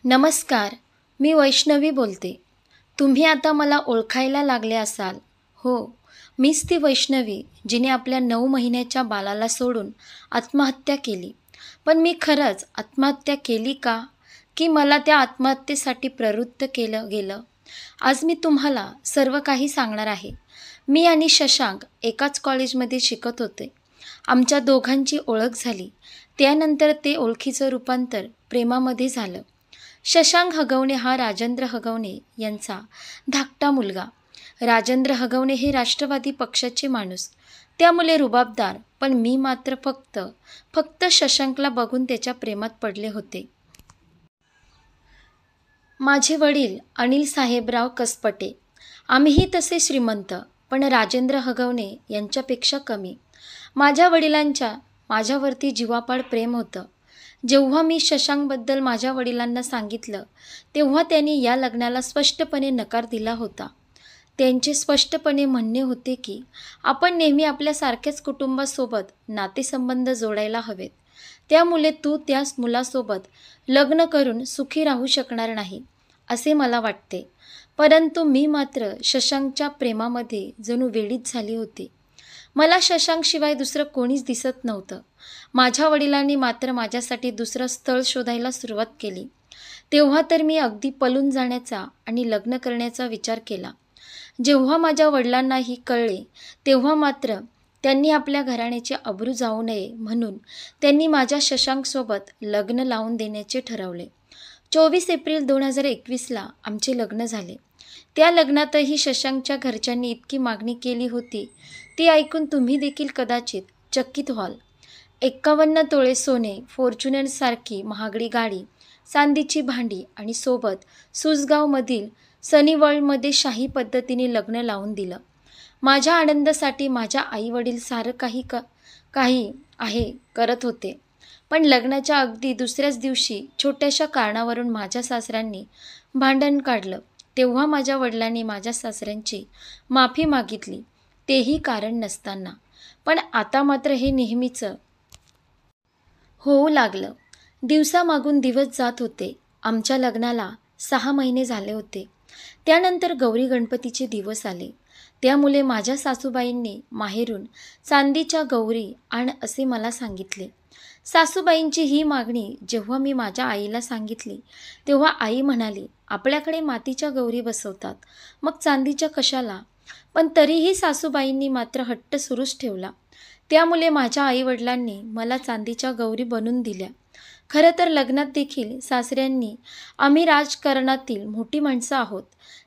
नमस्कार, मी वैष्णवी बोलते. तुम्ही आता मला ओळखायला लागले असाल. हो, मीच ती वैष्णवी जिने आपल्या 9 महिन्याच्या बालाला सोडून आत्महत्या केली. पण मी खरंच आत्महत्या केली का? की मला त्या आत्महत्येसाठी प्रवृत्त केलं गेलं? आज मी तुम्हाला सर्व काही सांगणार आहे. मी आणि शशांक एकाच कॉलेजमध्ये शिकत होते. आमच्या दोघांची ओळख झाली. त्यानंतर ते ओळखीचं रूपांतर प्रेमामध्ये झालं. शशांक हगवणे हा राजेंद्र हगवणे यांचा धाकटा मुलगा. राजेंद्र हगवणे हे राष्ट्रवादी पक्षाचे माणूस, त्यामुळे रुबाबदार. पण मी मात्र फक्त शशांकला बघून त्याच्या प्रेमात पडले होते. माझे वडील अनिल साहेबराव कसपटे. आम्हीही तसे श्रीमंत, पण राजेंद्र हगवणे यांच्यापेक्षा कमी. माझ्या वडिलांच्या माझ्यावरती जीवापाड प्रेम होतं. जेव्हा मी शशांकबद्दल माझ्या वडिलांना सांगितलं, तेव्हा त्यांनी या लग्नाला स्पष्टपणे नकार दिला होता. त्यांचे स्पष्टपणे म्हणणे होते की आपण नेहमी आपल्या सारख्याच कुटुंबासोबत नातेसंबंध जोडायला हवेत. त्यामुळे तू त्या मुलासोबत लग्न करून सुखी राहू शकणार नाही, असे मला वाटते. परंतु मी मात्र शशांकच्या प्रेमामध्ये जणू वेडीच झाली होती. मला शशांकशिवाय दुसरं कोणीच दिसत नव्हतं. माझ्या वडिलांनी मात्र माझ्यासाठी दुसरं स्थळ शोधायला सुरुवात केली. तेव्हा तर मी अगदी पळून जाण्याचा आणि लग्न करण्याचा विचार केला. जेव्हा माझ्या वडिलांनाही कळले, तेव्हा मात्र त्यांनी आपल्या घराण्याची अब्रू जाऊ नये म्हणून त्यांनी माझ्या शशांकसोबत लग्न लावून देण्याचे ठरवले. 24 एप्रिल 2021ला आमचे लग्न झाले. त्या लग्नातही शशांकच्या घरच्यांनी इतकी मागणी केली होती, ती ऐकून तुम्ही देखील कदाचित चकित व्हाल. 51 तोळे सोने, फॉर्च्युनरसारखी महागडी गाडी, चांदीची भांडी आणि सोबत सुसगावमधील सनी वर्ल्डमध्ये शाही पद्धतीने लग्न लावून दिलं. माझ्या आनंदासाठी माझ्या आईवडील सारं काही करत होते. पण लग्नाच्या अगदी दुसऱ्याच दिवशी छोट्याशा कारणावरून माझ्या सासऱ्यांनी भांडण काढलं. तेव्हा माझ्या वडिलांनी माझ्या सासऱ्यांची माफी मागितली, तेही कारण नसताना. पण आता मात्र हे नेहमीचं होऊ लागलं. दिवसामागून दिवस जात होते. आमच्या लग्नाला 6 महिने झाले होते. त्यानंतर गौरी गणपतीचे दिवस आले. त्यामुळे माझ्या सासूबाईंनी माहेरून चांदीच्या गौरी आण असे मला सांगितले. सासूबाईंची ही मागणी जेव्हा मी माझ्या आईला सांगितली, तेव्हा आई म्हणाली, आपल्याकडे मातीच्या गौरी बसवतात, मग चांदीच्या कशाला? पण तरीही सासूबाईंनी मात्र हट्ट सुरूच ठेवला. त्यामुळे माझ्या आईवडिलांनी मला चांदीच्या गौरी बनवून दिल्या. खरं तर लग्नात देखील सासऱ्यांनी आम्ही राजकारणातील मोठी माणसं आहोत,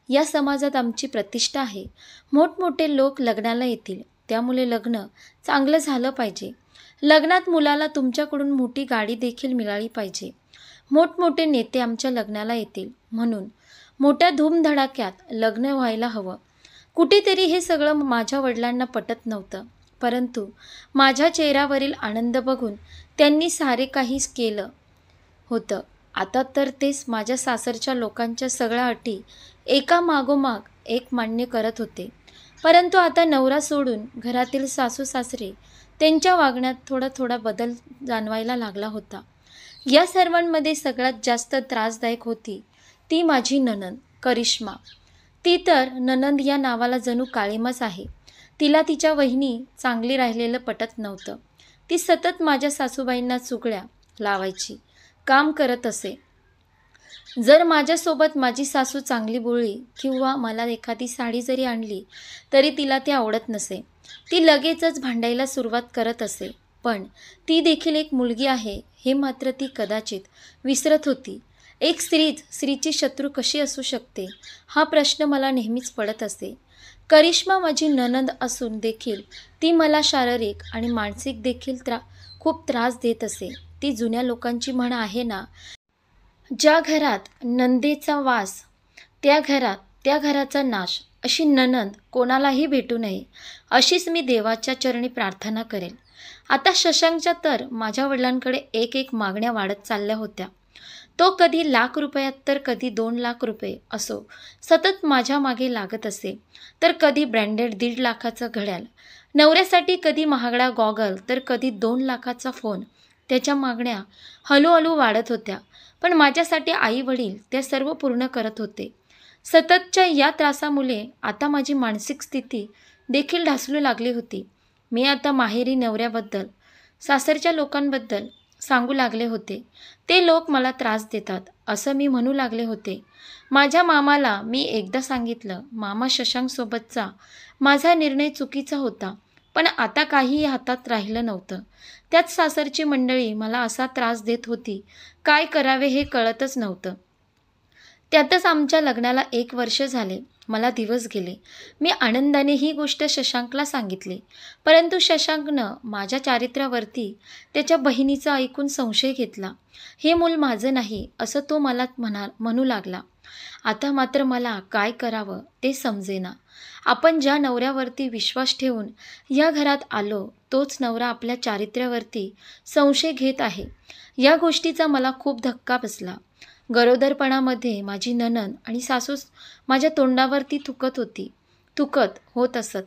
या समाजात आमची प्रतिष्ठा आहे, मोठमोठे लोक लग्नाला येतील, त्यामुळे लग्न चांगलं झालं पाहिजे. लग्नात मुलाला तुमच्याकडून मोठी गाडी देखील मिळाली पाहिजे. मोठमोठे नेते आमच्या लग्नाला येतील, म्हणून मोठ्या धूमधडाक्यात लग्न व्हायला हवं. कुठेतरी हे सगळं माझ्या वडिलांना पटत नव्हतं. परंतु माझ्या चेहऱ्यावरील आनंद बघून त्यांनी सारे काही केलं होतं. आता तर तेच माझ्या सासरच्या लोकांच्या सगळ्या अटी एकामागोमाग एक मान्य करत होते. परंतु आता नवरा सोडून घरातील सासू सासरे, त्यांच्या वागण्यात थोडा बदल जाणवायला लागला होता. या सर्वांमध्ये सगळ्यात जास्त त्रासदायक होती ती माझी नणंद करिश्मा. ती तर नणंद या नावाला जणू काळिमाच आहे. तिला तिच्या वहिनी चांगली राहिलेलं पटत नव्हतं. ती सतत माझ्या सासूबाईंना चुगल्या लावायची काम करत असे. जर माझ्यासोबत माझी सासू चांगली बोलली किंवा मला एखादी साडी जरी आणली तरी तिला ती आवडत नसे. ती लगेचच भांडायला सुरुवात करत असे. पण ती देखील एक मुलगी आहे हे मात्र ती कदाचित विसरत होती. एक स्त्रीची शत्रू कशी असू शकते, हा प्रश्न मला नेहमीच पडत असे. करिश्मा माझी नणंद असून देखील ती मला शारीरिक आणि मानसिक देखील खूप त्रास देत असे. ती जुन्या लोकांची म्हण आहे ना, ज्या घरात नंदेचा वास त्या घराचा नाश. अशी नणंद कोणालाही भेटू नये, अशीच मी देवाच्या चरणी प्रार्थना करेल. आता शशांकच्या तर माझ्या वडिलांकडे एक मागण्या वाढत चालल्या होत्या. तो कधी ₹1,00,000 तर कधी ₹2,00,000 असो सतत माझ्या मागे लागत असे. तर कधी ब्रँडेड 1.5 लाखाचं घड्याळ, नवऱ्यासाठी कधी महागडा गॉगल, तर कधी 2 लाखाचा फोन. त्याच्या मागण्या हळूहळू वाढत होत्या. पण माझ्यासाठी आई वडील त्या सर्व पूर्ण करत होते. सततच्या या त्रासामुळे आता माझी मानसिक स्थिती देखील ढासळू लागली होती. मी आता माहेरी नवऱ्याबद्दल, सासरच्या लोकांबद्दल सांगू लागले होते. ते लोक मला त्रास देतात असं मी म्हणू लागले होते. माझ्या मामाला मी एकदा सांगितलं, मामा शशांकसोबतचा माझा निर्णय चुकीचा होता. पण आता काहीही हातात राहिलं नव्हतं. त्याच सासरची मंडळी मला असा त्रास देत होती. काय करावे हे कळतच नव्हतं. त्यातच आमच्या लग्नाला 1 वर्ष झाले. मला दिवस गेले. मी आनंदाने ही गोष्ट शशांकला सांगितली. परंतु शशांकनं माझ्या चारित्र्यावरती त्याच्या बहिणीचं ऐकून संशय घेतला. हे मूल माझं नाही असं तो मला म्हणू लागला. आता मात्र मला काय करावं ते समजेना. आपण ज्या नवऱ्यावरती विश्वास ठेवून या घरात आलो, तोच नवरा आपल्या चारित्र्यावरती संशय घेत आहे. या गोष्टीचा मला खूप धक्का बसला. गरोदरपणामध्ये माझी नणंद आणि सासू माझ्या तोंडावरती थुकत होत असत.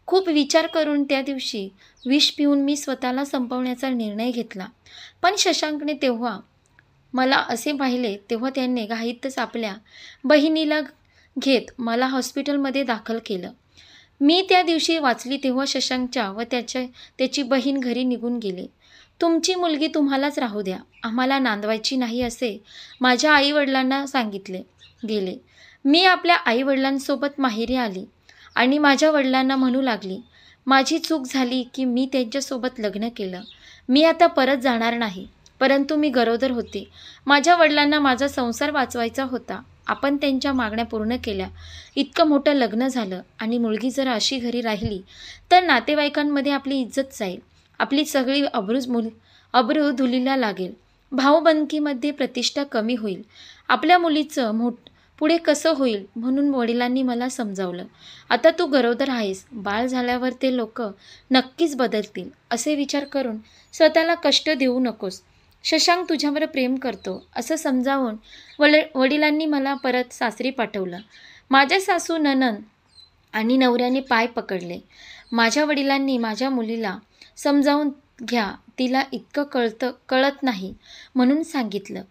खूप विचार करून त्या दिवशी विष पिऊन मी स्वतःला संपवण्याचा निर्णय घेतला. पण शशांकने तेव्हा मला असे पाहिले तेव्हा त्याने घाईतच आपल्या बहिणीला घेत मला हॉस्पिटलमध्ये दाखल केलं. मी त्या दिवशी वाचली तेव्हा शशांकच्या व त्याची बहीण घरी निघून गेले. तुमची मुलगी तुम्हालाच राहू द्या, आम्हाला नांदवायची नाही असे माझ्या आईवडिलांना सांगितले गेले. मी आपल्या आईवडिलांसोबत माहेरी आली आणि माझ्या वडिलांना म्हणू लागली, माझी चूक झाली की मी त्यांच्यासोबत लग्न केलं. मी आता परत जाणार नाही. परंतु मी गरोदर होते. माझ्या वडिलांना माझा संसार वाचवायचा होता. आपण त्यांच्या मागण्या पूर्ण केल्या. इतकं मोठं लग्न झालं आणि मुलगी जर अशी घरी राहिली तर नातेवाईकांमध्ये आपली इज्जत जाईल. आपली सगळी अब्रू धुलीला लागेल. भाऊबंदकीमध्ये प्रतिष्ठा कमी होईल. आपल्या मुलीचं पुढे कसं होईल म्हणून वडिलांनी मला समजावलं. आता तू गरोदर आहेस, बाळ झाल्यावर ते लोक नक्कीच बदलतील असे विचार करून स्वतःला कष्ट देऊ नकोस. शशांक तुझ्यावर प्रेम करतो असं समजावून वडिलांनी मला परत सासरी पाठवलं. माझ्या सासू, नणंद आणि नवऱ्याने पाय पकडले. माझ्या वडिलांनी माझ्या मुलीला समजावून घ्या, तिला इतकं कळत नाही म्हणून सांगितलं.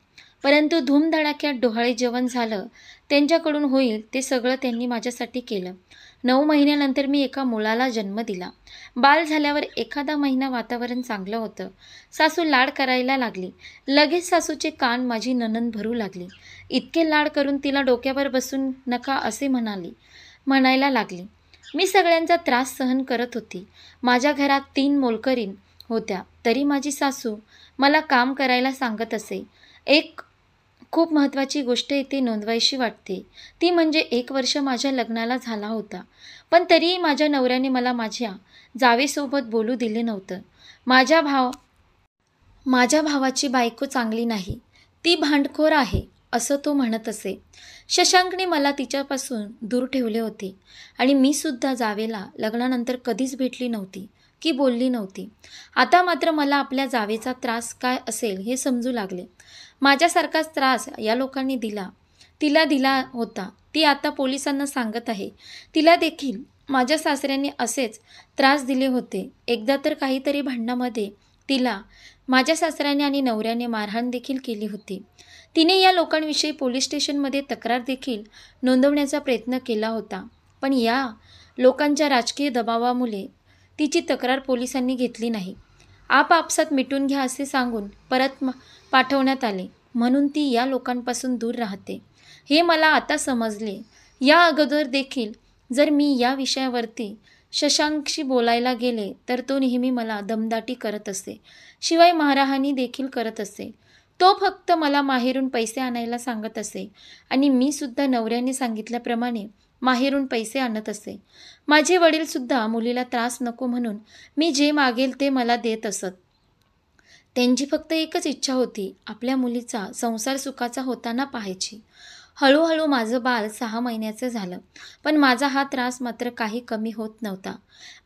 परंतु धूमधडाक्यात डोहाळे जेवण झालं त्यांच्याकडून होईल ते सगळं त्यांनी माझ्यासाठी केलं. 9 महिन्यानंतर मी एका मुलाला जन्म दिला. बाळ झाल्यावर एखादा महिना वातावरण चांगलं होतं. सासू लाड करायला लागली. लगेच सासूचे कान माझी नणंद भरू लागली. इतके लाड करून तिला डोक्यावर बसून नका असे म्हणायला लागली. मी सगळ्यांचा त्रास सहन करत होती. माझ्या घरात 3 मोलकरीण होत्या तरी माझी सासू मला काम करायला सांगत असे. एक खूप महत्त्वाची गोष्ट इथे नोंदवायची वाटते ती म्हणजे 1 वर्ष माझ्या लग्नाला झाला होता. पण तरीही माझ्या नवऱ्याने मला माझ्या जावेसोबत बोलू दिले नव्हतं. माझ्या भावाची बायको चांगली नाही, ती भांडखोर आहे असं तो म्हणत असे. शशांकने मला तिच्यापासून दूर ठेवले होते आणि मी सुद्धा जावेला लग्नानंतर कधीच भेटली नव्हती की बोलली नव्हती. आता मात्र मला आपल्या जावेचा त्रास काय असेल हे समजू लागले. माझ्यासारखाच त्रास या लोकांनी तिला दिला होता. ती आता पोलिसांना सांगत आहे. तिला देखील माझ्या सासऱ्यांनी असेच त्रास दिले होते. एकदा तर काहीतरी भांडणामध्ये तिला माझ्या सासऱ्याने आणि नवऱ्याने मारहाण देखील केली होती. तिने या लोकांविषयी पोलीस स्टेशनमध्ये तक्रार देखील नोंदवण्याचा प्रयत्न केला होता. पण या लोकांच्या राजकीय दबावामुळे तिची तक्रार पोलिसांनी घेतली नाही. आपापसात मिटून घ्या असे सांगून परत पाठवण्यात आले. म्हणून ती या लोकांपासून दूर राहते हे मला आता समजले. या अगोदर देखील जर मी या विषयावरती शशांकशी बोलायला गेले तर तो नेहमी मला दमदाटी करत असे, शिवाय मारहाणी देखील करत असे. तो फक्त मला माहेरून पैसे आणायला सांगत असे आणि मी सुद्धा नवऱ्याने सांगितल्याप्रमाणे माहेरून पैसे आणत असे. माझे वडील सुद्धा मुलीला त्रास नको म्हणून मी जे मागेल ते मला देत असत. त्यांची फक्त एकच इच्छा होती, आपल्या मुलीचा संसार सुखाचा होताना पाहायची. हळूहळू माझं बाल 6 महिन्याचं झालं, पण माझा हा त्रास मात्र काही कमी होत नव्हता.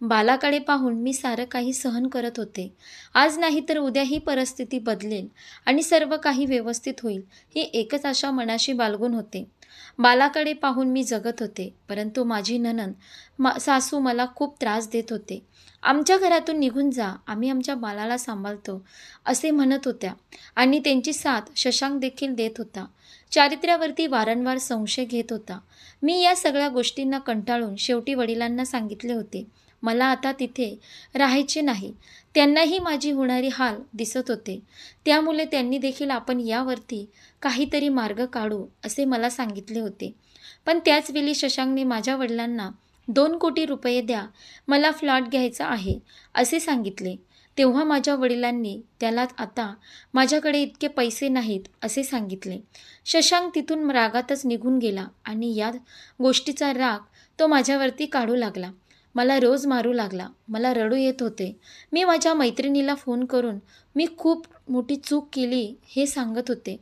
बालाकडे पाहून मी सारं काही सहन करत होते. आज नाही तर उद्या ही परिस्थिती बदलेल आणि सर्व काही व्यवस्थित होईल, ही एकच आशा मनाशी बाळगून होते. बालाकडे पाहून मी जगत होते, परंतु माझी नणंद सासू मला खूप त्रास देत होते. आमच्या घरातून निघून जा, आम्ही आमच्या बालाला सांभाळतो, असे म्हणत होत्या आणि त्यांची साथ शशांक देखील देत होता. चारित्र्यावरती वारंवार संशय घेत होता. मी या सगळ्या गोष्टींना कंटाळून शेवटी वडिलांना सांगितले होते, मला आता तिथे राहायचे नाही. त्यांनाही माझी होणारी हाल दिसत होते. त्यामुळे त्यांनी देखील आपण यावरती काहीतरी मार्ग काढू असे मला सांगितले होते. पण त्याचवेळी शशांकने माझ्या वडिलांना 2 कोटी रुपये द्या, मला फ्लॅट घ्यायचा आहे, असे सांगितले. तेव्हा माझ्या वडिलांनी त्याला आता माझ्याकडे इतके पैसे नाहीत असे सांगितले. शशांक तिथून रागातच निघून गेला आणि या गोष्टीचा राग तो माझ्यावरती काढू लागला. मला रोज मारू लागला. मला रडू येत होते. मी माझ्या मैत्रिणीला फोन करून मी खूप मोठी चूक केली हे सांगत होते.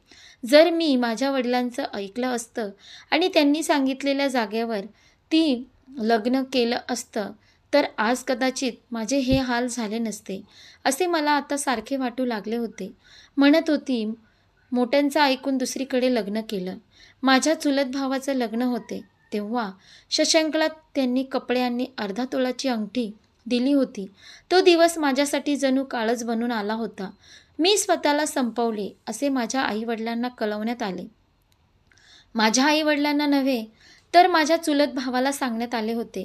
जर मी माझ्या वडिलांचं ऐकलं असतं आणि त्यांनी सांगितलेल्या जागेवर ती लग्न केलं असतं तर आज कदाचित माझे हे हाल झाले नसते, असे मला आता सारखे वाटू लागले होते. म्हणत होती, मोठ्यांचं ऐकून दुसरीकडे लग्न केलं. माझ्या चुलत भावाचं लग्न होते तेव्हा शशांकला त्यांनी कपडे आणि अर्धा तोळाची अंगठी दिली होती. तो दिवस माझ्यासाठी जणू काळच बनून आला होता. मी स्वतःला संपवले असे माझ्या आईवडिलांना कळवण्यात आले. माझ्या आईवडिलांना नव्हे तर माझ्या चुलत भावाला सांगण्यात आले होते.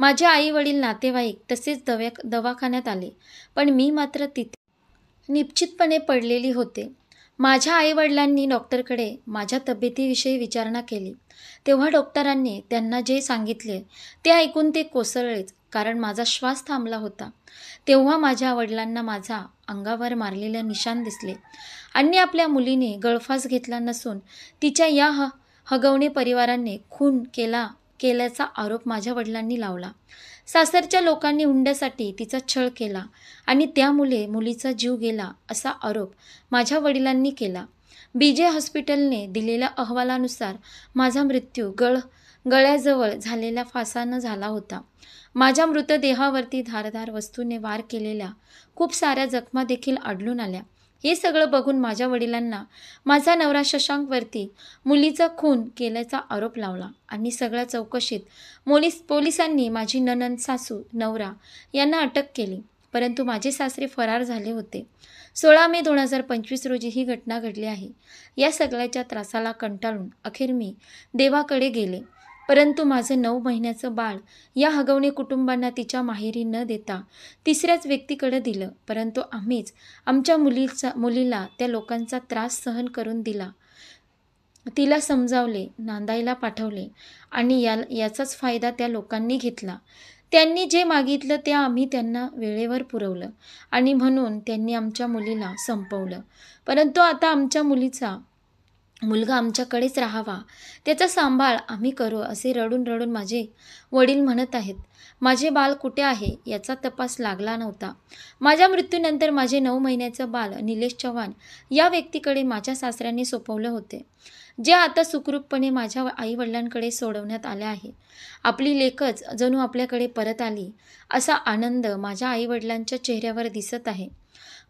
माझे आईवडील, नातेवाईक तसेच दवाखान्यात आले, पण मी मात्र तिथे निश्चितपणे पडलेली होते. माझ्या आईवडिलांनी डॉक्टरकडे माझ्या तब्येतीविषयी विचारणा केली. तेव्हा डॉक्टरांनी त्यांना जे सांगितले ते ऐकून ते कोसळलेच, कारण माझा श्वास थांबला होता. तेव्हा माझ्या वडिलांना माझा अंगावर मारलेले निशाण दिसले आणि आपल्या मुलीने गळफास घेतला नसून तिच्या या हगवणे परिवाराने खून केल्याचा आरोप माझ्या वडिलांनी लावला. सासरच्या लोकांनी हुंड्यासाठी तिचा छळ केला आणि त्यामुळे मुलीचा जीव गेला असा आरोप माझ्या वडिलांनी केला. BJ हॉस्पिटलने दिलेल्या अहवालानुसार माझा मृत्यू गळ्याजवळ झालेल्या फासानं झाला होता. माझ्या मृतदेहावरती धारदार वस्तूने वार केलेल्या खूप साऱ्या जखमा देखील आढळून आल्या. हे सगळं बघून माझ्या वडिलांना माझा नवरा शशांकवरती मुलीचा खून केल्याचा आरोप लावला आणि सगळ्या चौकशीत पोलिसांनी माझी नणंद, सासू, नवरा यांना अटक केली, परंतु माझे सासरे फरार झाले होते. 16 मे 2025 रोजी ही घटना घडली आहे. या सगळ्याच्या त्रासाला कंटाळून अखेर मी देवाकडे गेले, परंतु माझं 9 महिन्याचं बाळ या हगवणे कुटुंबांना तिच्या माहेरी न देता तिसऱ्याच व्यक्तीकडे दिलं. परंतु आम्हीच आमच्या मुलीला त्या लोकांचा त्रास सहन करून दिला. तिला समजावले, नांदायला पाठवले आणि याचाच फायदा त्या लोकांनी घेतला. त्यांनी जे मागितलं ते आम्ही त्यांना वेळेवर पुरवलं आणि म्हणून त्यांनी आमच्या मुलीला संपवलं. परंतु आता आमच्या मुलगा आमच्याकडेच राहावा, त्याचा सांभाळ आम्ही करू, असे रडून रडून माझे वडील म्हणत आहेत. माझे बाळ कुठे आहे याचा तपास लागला नव्हता. माझ्या मृत्यूनंतर माझे 9 महिन्याचं बाळ निलेश चव्हाण या व्यक्तीकडे माझ्या सासऱ्यांनी सोपवले होते, जे आता सुखरूपपणे माझ्या आईवडिलांकडे सोडवण्यात आले आहे. आपली लेकच जणू आपल्याकडे परत आली असा आनंद माझ्या आईवडिलांच्या चेहऱ्यावर दिसत आहे.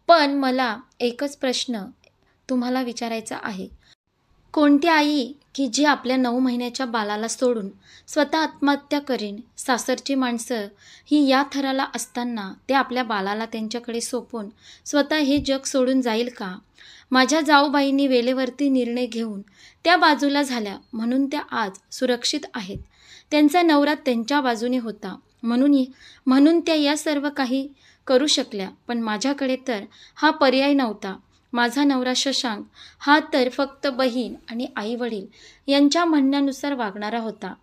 पण मला एकच प्रश्न तुम्हाला विचारायचा आहे, कोणती आई की जी आपल्या 9 महिन्याच्या बाळाला सोडून स्वतः आत्महत्या करेन? सासरची माणसं ही या थराला असताना ते आपल्या बाळाला त्यांच्याकडे सोपवून स्वतः हे जग सोडून जाईल का? माझ्या जाऊबाईंनी वेळेवरती निर्णय घेऊन त्या बाजूला झाल्या म्हणून त्या आज सुरक्षित आहेत. त्यांचा नवरा त्यांच्या बाजूने होता म्हणून त्या या सर्व काही करू शकल्या. पण माझ्याकडे तर हा पर्याय नव्हता. माझा नवरा शशांक हा तर फक्त बहीण आणि आईवडील यांच्या म्हणण्यानुसार वागणारा होता.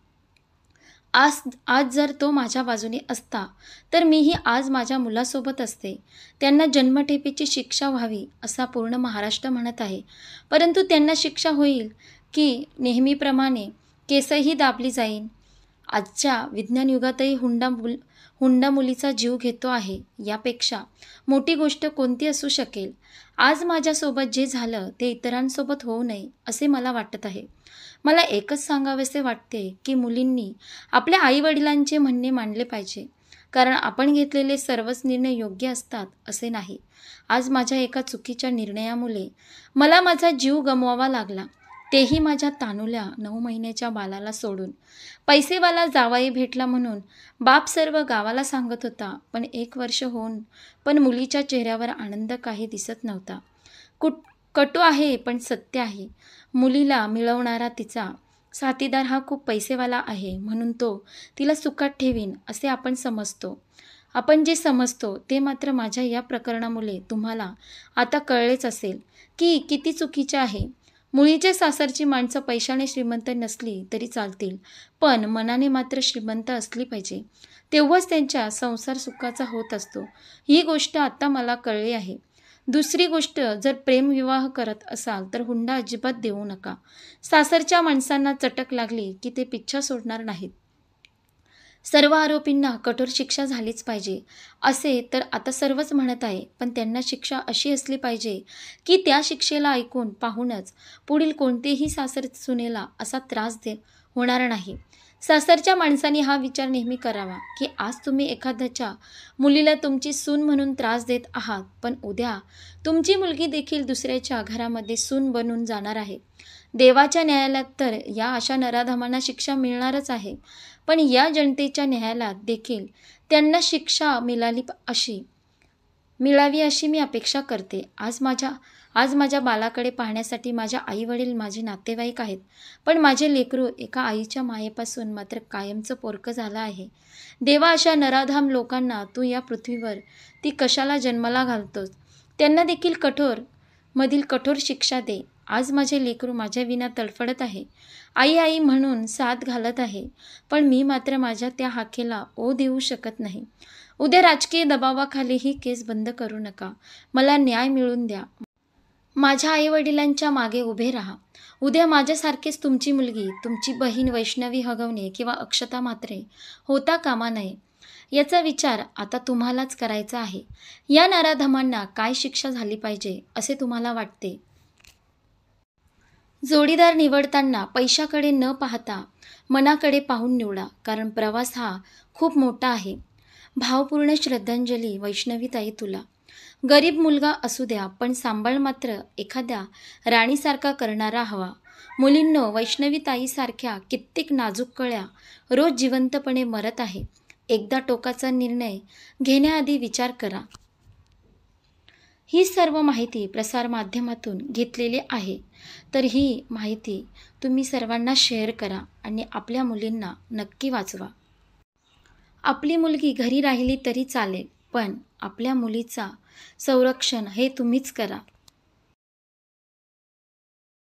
आज जर तो माझ्या बाजूने असता तर मीही आज माझ्या मुलासोबत असते. त्यांना जन्मठेपेची शिक्षा व्हावी असा पूर्ण महाराष्ट्र म्हणत आहे, परंतु त्यांना शिक्षा होईल की नेहमीप्रमाणे केसही दाबली जाईल? आजच्या विज्ञान युगातही हुंडा मुलीचा जीव घेतो आहे, यापेक्षा मोठी गोष्ट कोणती असू शकेल? आज माझ्यासोबत जे झालं ते इतरांसोबत होऊ नये असे मला वाटत आहे. मला एकच सांगावेसे वाटते की मुलींनी आपल्या आईवडिलांचे म्हणणे मानले पाहिजे, कारण आपण घेतलेले सर्वच निर्णय योग्य असतात असे नाही. आज माझ्या एका चुकीच्या निर्णयामुळे मला माझा जीव गमवावा लागला, तेही माझ्या तानुल्या 9 महिन्याच्या बालाला सोडून. पैसेवाला जावाई भेटला म्हणून बाप सर्व गावाला सांगत होता, पण 1 वर्ष होऊन पण मुलीच्या चेहऱ्यावर आनंद काही दिसत नव्हता. कटू आहे पण सत्य आहे. मुलीला मिळवणारा तिचा साथीदार हा खूप पैसेवाला आहे, म्हणून तो तिला सुखात ठेवीन असे आपण समजतो. आपण जे समजतो ते मात्र माझ्या या प्रकरणामुळे तुम्हाला आता कळलेच असेल की किती चुकीचे आहे. मुलीच्या सासरची माणसं पैशाने श्रीमंत नसली तरी चालतील, पण मनाने मात्र श्रीमंत असली पाहिजे. तेव्हाच त्यांच्या संसार सुखाचा होत असतो. ही गोष्ट आता मला कळली आहे. दुसरी गोष्ट, जर प्रेमविवाह करत असाल तर हुंडा अजिबात देऊ नका. सासरच्या माणसांना चटक लागली की ते पिच्छा सोडणार नाहीत. सर्व आरोपींना कठोर शिक्षा झालीच पाहिजे असे तर आता सर्वच म्हणत आहे, पण त्यांना शिक्षा अशी असली पाहिजे की त्या शिक्षेला ऐकून पाहूनच पुढील कोणतेही सासर सुनेला असा त्रास होणार नाही. सासरच्या माणसांनी हा विचार नेहमी करावा की आज तुम्ही एखाद्याच्या मुलीला तुमची सून म्हणून त्रास देत आहात, पण उद्या तुमची मुलगी देखील दुसऱ्याच्या घरामध्ये सून बनून जाणार आहे. देवाच्या न्यायालयात तर या अशा नराधमांना शिक्षा मिळणारच आहे, पण या जनतेच्या न्यायालयात देखील त्यांना शिक्षा मिळावी अशी मी अपेक्षा करते. आज माझ्या बालाकडे पाहण्यासाठी माझ्या आईवडील माझे नातेवाईक आहेत, पण माझे लेकरू एका आईच्या मायेपासून मात्र कायमचं पोरकं झालं आहे. देवा, अशा नराधाम लोकांना तू या पृथ्वीवर ती कशाला जन्माला घालतोस? त्यांना देखील कठोर शिक्षा दे. आज माझे लेकरू माझ्या विना तडफडत आहे, आई आई म्हणून साथ घालत आहे, पण मी मात्र माझ्या त्या हाकेला ओ देऊ शकत नाही. उद्या राजकीय दबावाखाली ही केस बंद करू नका. मला न्याय मिळवून द्या. माझ्या आईवडिलांच्या मागे उभे राहा. उद्या माझ्यासारखेच तुमची मुलगी, तुमची बहीण वैष्णवी हगवणे किंवा अक्षता मात्रे होता कामा नये. याचा विचार आता तुम्हालाच करायचा आहे. या नराधमांना काय शिक्षा झाली पाहिजे असे तुम्हाला वाटते? जोडीदार निवडताना पैशाकडे न पाहता मनाकडे पाहून निवडा, कारण प्रवास हा खूप मोठा आहे. भावपूर्ण श्रद्धांजली वैष्णवीताई तुला. गरीब मुलगा असू द्या, पण सांभाळ मात्र एखाद्या राणीसारखा करणारा हवा. मुलींनो, वैष्णवीताईसारख्या कित्येक नाजूक कळ्या रोज जिवंतपणे मरत आहे. एकदा टोकाचा निर्णय घेण्याआधी विचार करा. ही सर्व माहिती प्रसारमाध्यमातून घेतलेली आहे, तर ही माहिती तुम्ही सर्वांना शेअर करा आणि आपल्या मुलींना नक्की वाचवा. आपली मुलगी घरी राहिली तरी चालेल, पण आपल्या मुलीचा संरक्षण हे तुम्हीच करा.